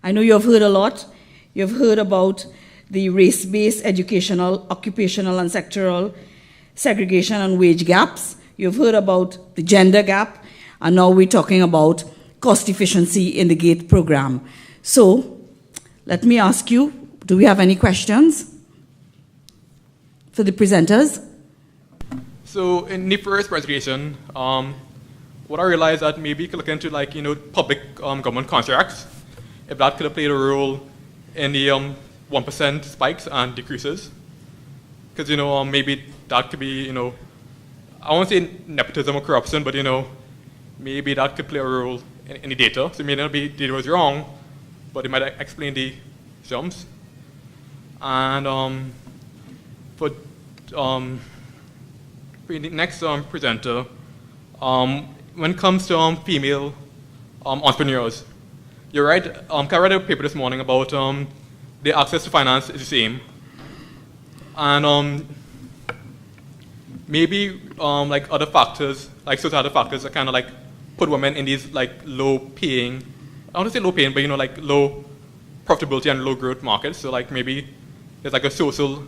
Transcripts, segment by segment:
I know you have heard a lot. You've heard about the race-based educational, occupational, and sectoral segregation and wage gaps. You've heard about the gender gap, and now we're talking about cost efficiency in the GATE program. So, let me ask you, do we have any questions for the presenters? So, in the first presentation, what I realized that maybe you could look into public government contracts, if that could have played a role in the 1% spikes and decreases. Because, maybe that could be, I won't say nepotism or corruption, but, maybe that could play a role in the data. So it may not be data was wrong, but it might explain the jumps. And for the next presenter, when it comes to female entrepreneurs, you're right. I read a paper this morning about the access to finance is the same, and maybe other factors, like societal factors, that kind of put women in these low-paying, I don't want to say low-paying, but low profitability and low-growth markets. So maybe there's a social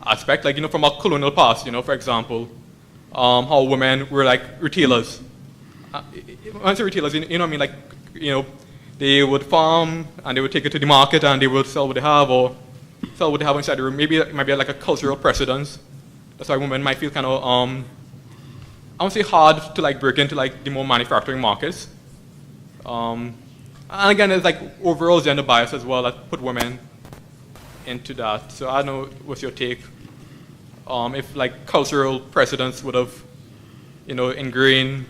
aspect, from our colonial past. For example, how women were retailers. When I say retailers, they would farm and they would take it to the market and they would sell what they have or sell what they have inside the room. Maybe it might be a cultural precedence. That's why women might feel kind of, I won't say hard to break into the more manufacturing markets. And again, there's overall gender bias as well that put women into that. So I don't know, what's your take? If cultural precedents would have, ingrained,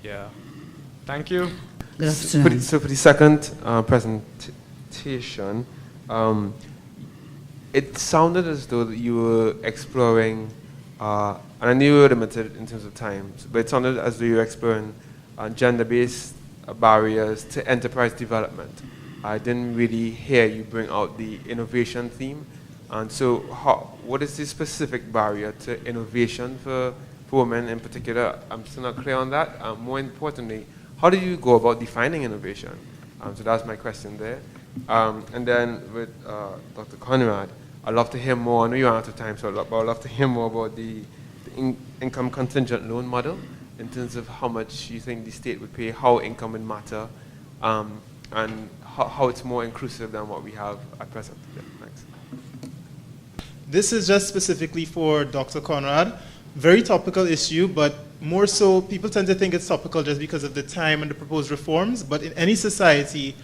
yeah. Thank you. Good afternoon. So for the second presentation, it sounded as though that you were exploring, and I knew you were limited in terms of time, but it sounded as though you were exploring gender-based barriers to enterprise development. I didn't really hear you bring out the innovation theme. And so what is the specific barrier to innovation for women in particular? I'm still not clear on that. More importantly, how do you go about defining innovation? So that's my question there. And then with Dr. Conrad, I'd love to hear more. I know you're out of time, but I'd love to hear more about the income contingent loan model in terms of how much you think the state would pay, how income would matter, and how it's more inclusive than what we have at present. Yeah, thanks. This is just specifically for Dr. Conrad. Very topical issue, but more so people tend to think it's topical just because of the time and the proposed reforms. But in any society,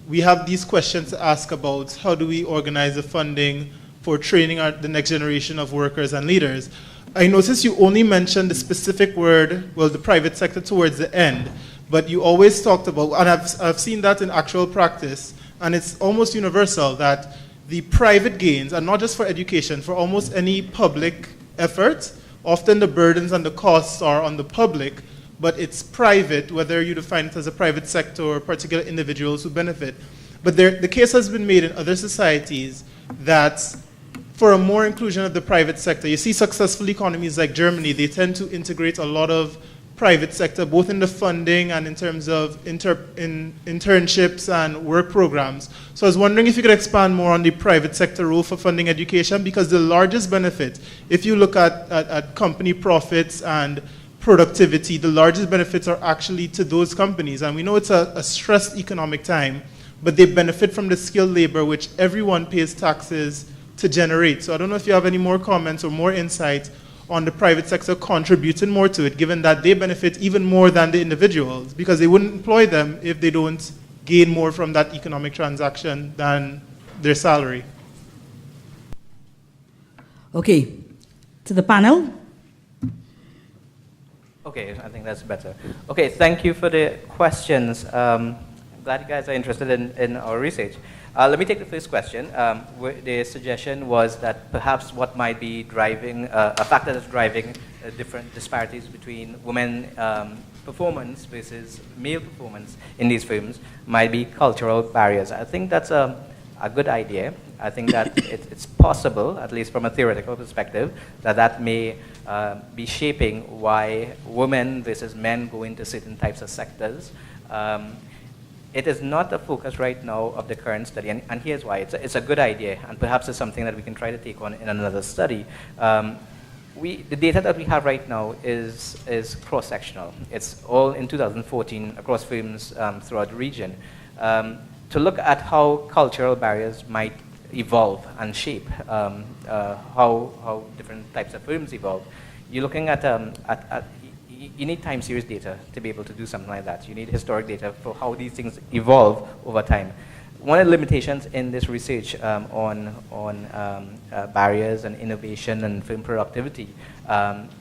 we have these questions to ask about how do we organize the funding for training the next generation of workers and leaders. I noticed you only mentioned the specific word, well, the private sector towards the end, but you always talked about, and I've seen that in actual practice, and it's almost universal that the private gains are not just for education, for almost any public effort. Often the burdens and the costs are on the public, but it's private, whether you define it as a private sector or particular individuals who benefit. But the case has been made in other societies that for a more inclusion of the private sector, you see successful economies like Germany, they tend to integrate a lot of private sector, both in the funding and in terms of internships and work programs. So I was wondering if you could expand more on the private sector role for funding education, because the largest benefit, if you look at company profits and productivity, the largest benefits are actually to those companies. And we know it's a stressed economic time, but they benefit from the skilled labor, which everyone pays taxes to generate. So I don't know if you have any more comments or more insight on the private sector contributing more to it, given that they benefit even more than the individuals, because they wouldn't employ them if they don't gain more from that economic transaction than their salary. Okay, to the panel. Okay, I think that's better. Okay, thank you for the questions. I'm glad you guys are interested in our research. Let me take the first question. The suggestion was that perhaps what might be driving, a factor that's driving different disparities between women performance versus male performance in these firms might be cultural barriers. I think that's a good idea. I think that it's possible, at least from a theoretical perspective, that may be shaping why women versus men go into certain types of sectors. It is not a focus right now of the current study, and here's why. It's a good idea, and perhaps it's something that we can try to take on in another study. The data that we have right now is cross-sectional. It's all in 2014 across firms throughout the region. To look at how cultural barriers might evolve and shape how different types of firms evolve, you're looking at you need time series data to be able to do something like that. You need historic data for how these things evolve over time. One of the limitations in this research on barriers and innovation and firm productivity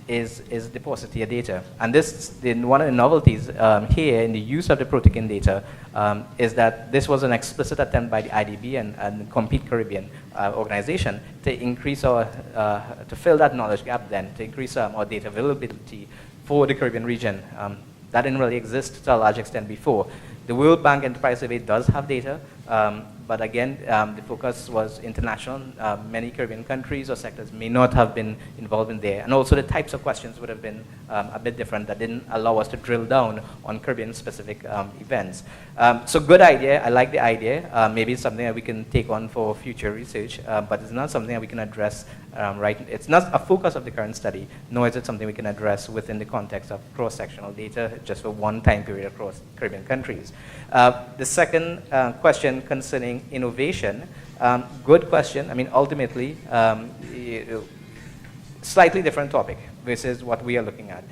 is the paucity of data. And one of the novelties here in the use of the Protein data is that this was an explicit attempt by the IDB and Compete Caribbean organization to increase to fill that knowledge gap then, to increase our data availability for the Caribbean region. That didn't really exist to a large extent before. The World Bank Enterprise Survey does have data, but again, the focus was international. Many Caribbean countries or sectors may not have been involved in there. And also the types of questions would have been a bit different that didn't allow us to drill down on Caribbean-specific events. So good idea. I like the idea. Maybe it's something that we can take on for future research, but it's not something that we can address right. It's not a focus of the current study, nor is it something we can address within the context of cross-sectional data just for one time period across Caribbean countries. The second question concerning innovation, good question. I mean, ultimately, slightly different topic versus what we are looking at.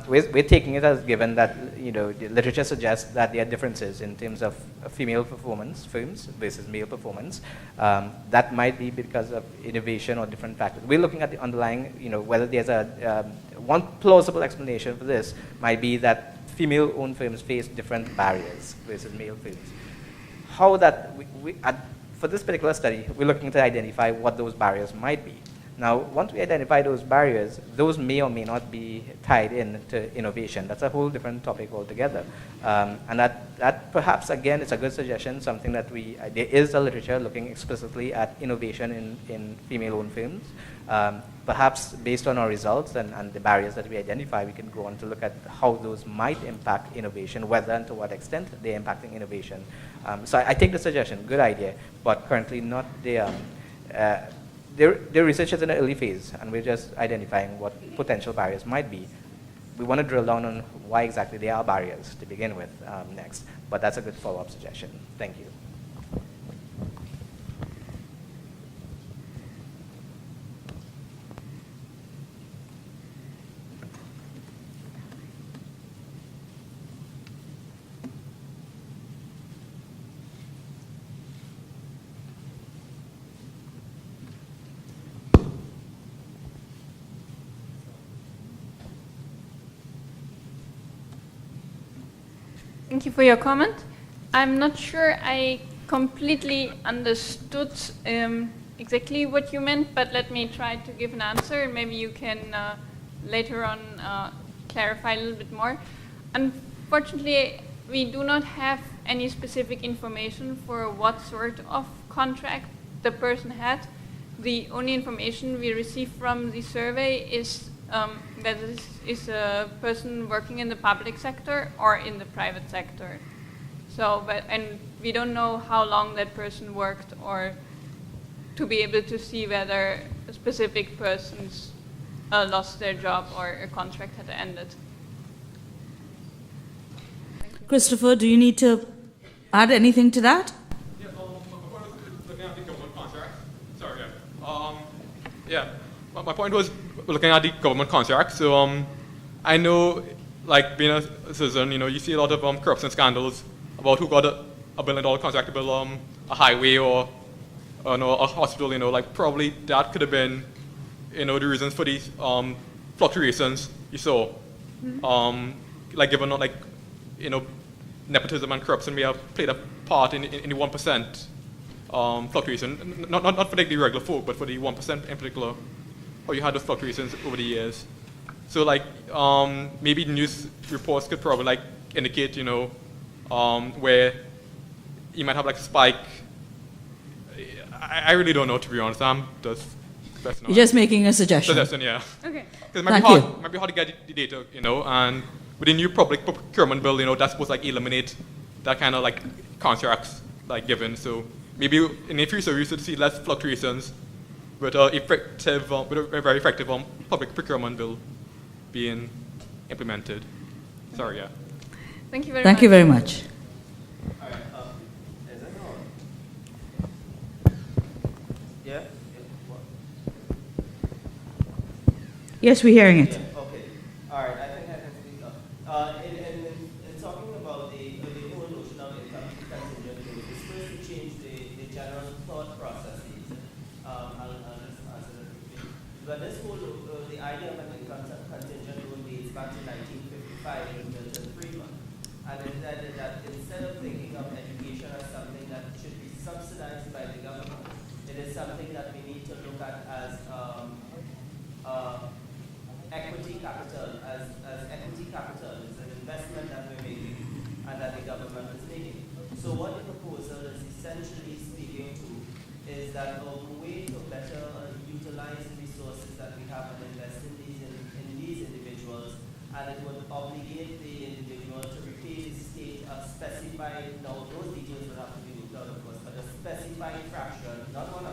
We're taking it as given that the literature suggests that there are differences in terms of female performance firms versus male performance. That might be because of innovation or different factors. We're looking at the underlying, whether there's one plausible explanation for this might be that female-owned firms face different barriers versus male firms. How that, for this particular study, we're looking to identify what those barriers might be. Now, once we identify those barriers, those may or may not be tied in to innovation. That's a whole different topic altogether. And that perhaps, again, it's a good suggestion, something that there is a literature looking explicitly at innovation in female-owned firms. Perhaps based on our results and the barriers that we identify, we can go on to look at how those might impact innovation, whether and to what extent they're impacting innovation. So I take the suggestion, good idea, but currently not the research is in an early phase, and we're just identifying what potential barriers might be. We want to drill down on why exactly there are barriers to begin with next, but that's a good follow-up suggestion. Thank you. Thank you for your comment. I'm not sure I completely understood exactly what you meant, but let me try to give an answer, and maybe you can later on clarify a little bit more. Unfortunately, we do not have any specific information for what sort of contract the person had. The only information we receive from the survey is whether this is a person working in the public sector or in the private sector. So, and we don't know how long that person worked, or to be able to see whether specific persons lost their job or a contract had ended. Christopher, do you need to add anything to that? Yeah, looking at the government contract. Sorry, yeah. My point was looking at the government contract. So I know, like being a citizen, you see a lot of corruption scandals about who got a $1 billion contract to build a highway or a hospital. Like probably that could have been the reasons for these fluctuations you saw. Like given nepotism and corruption may have played a part in the 1% fluctuation. Not for the regular folk, but for the 1% in particular. How you had those fluctuations over the years. So maybe news reports could probably indicate, where you might have a spike. I really don't know, to be honest. I'm just You're just making a suggestion. Suggestion, yeah. Okay. Because it might be hard to get the data, and with the new public procurement bill, that's supposed to eliminate that kind of like contracts like given. So maybe in the future we should see less fluctuations with with a very effective public procurement bill being implemented. Sorry, yeah. Thank you very much. Thank you very much. All right. Is it on? Yeah? Yes, we're hearing it. Okay. All right. I think I can speak up. In talking about the whole notion of income contingent loans, it's supposed to change the general thought processes. I'll just answer that quickly. But this whole, the idea of an income contingent loan dates back to 1955 with Milton Friedman. And it said that instead of thinking of education as something that should be subsidized by the government, it is something that we need to look at as equity capital, as equity capital. It's an investment that we're making and that the government is making. So what the proposal is essentially speaking to is that a way to better utilize the resources that we have and invest in these individuals, and it would obligate the individual to repay the state a specified, now those details would have to be looked out of course, but a specified fraction, not 100%,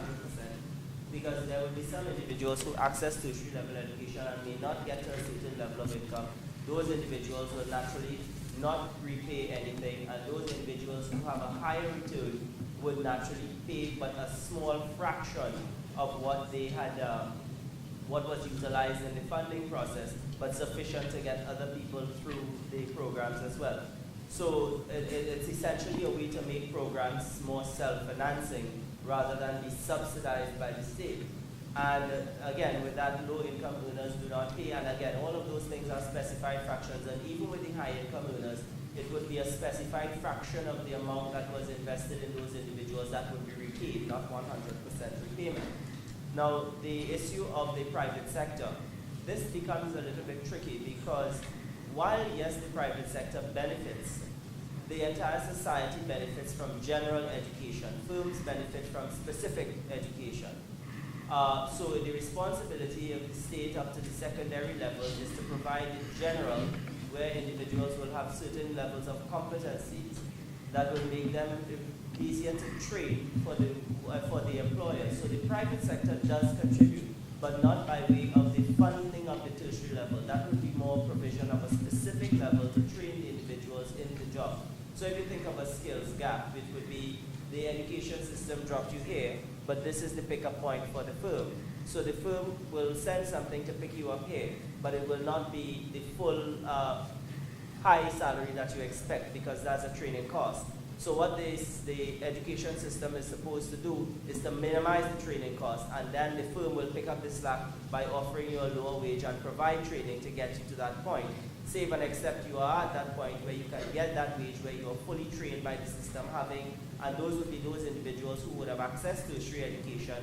because there will be some individuals who access tertiary level education and may not get to a certain level of income. Those individuals will naturally not repay anything, and those individuals who have a higher return would naturally pay but a small fraction of what they had, what was utilized in the funding process, but sufficient to get other people through the programs as well. So it's essentially a way to make programs more self-financing rather than be subsidized by the state. And again, with that, low-income earners do not pay, and again, all of those things are specified fractions, and even with the high-income earners, it would be a specified fraction of the amount that was invested in those individuals that would be repaid, not 100% repayment. Now, the issue of the private sector, this becomes a little bit tricky because while, yes, the private sector benefits, the entire society benefits from general education. Firms benefit from specific education. So the responsibility of the state up to the secondary level is to provide in general where individuals will have certain levels of competencies that will make them easier to train for the employers. So the private sector does contribute, but not by way of the funding of the tertiary level. That would be more provision of a specific level to train the individuals in the job. So if you think of a skills gap, which would be the education system dropped you here, but this is the pickup point for the firm. So the firm will send something to pick you up here, but it will not be the full high salary that you expect because that's a training cost. So what the education system is supposed to do is to minimize the training cost, and then the firm will pick up the slack by offering you a lower wage and provide training to get you to that point. Save and except you are at that point where you can get that wage where you are fully trained by the system, and those would be those individuals who would have access to tertiary education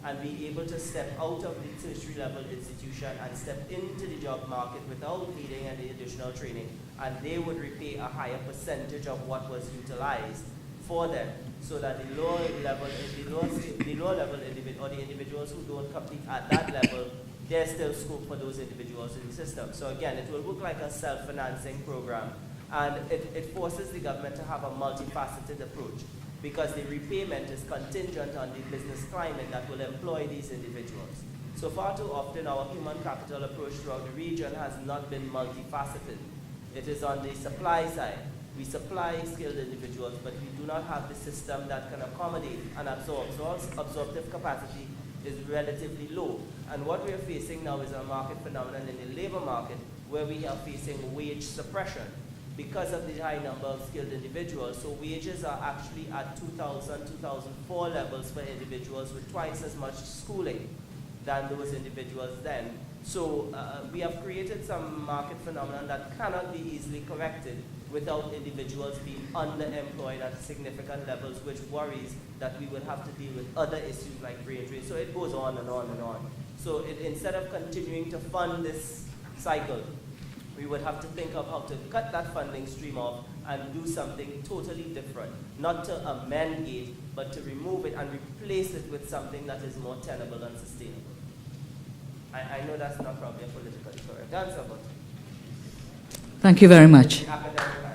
and be able to step out of the tertiary level institution and step into the job market without needing any additional training, and they would repay a higher percentage of what was utilized for them, so that the lower level individuals who don't complete at that level, there's still scope for those individuals in the system. So again, it will look like a self-financing program, and it forces the government to have a multifaceted approach, because the repayment is contingent on the business climate that will employ these individuals. So far too often, our human capital approach throughout the region has not been multifaceted. It is on the supply side. We supply skilled individuals, but we do not have the system that can accommodate and absorb. So our absorptive capacity is relatively low. And what we are facing now is a market phenomenon in the labor market where we are facing wage suppression because of the high number of skilled individuals. So wages are actually at 2000, 2004 levels for individuals with twice as much schooling than those individuals then. So we have created some market phenomenon that cannot be easily corrected without individuals being underemployed at significant levels, which worries that we will have to deal with other issues like brain drain. So it goes on and on and on. So instead of continuing to fund this cycle, we would have to think of how to cut that funding stream off and do something totally different. Not to amend it, but to remove it and replace it with something that is more tenable and sustainable. I know that's not probably a politically correct answer, but thank you very much. academic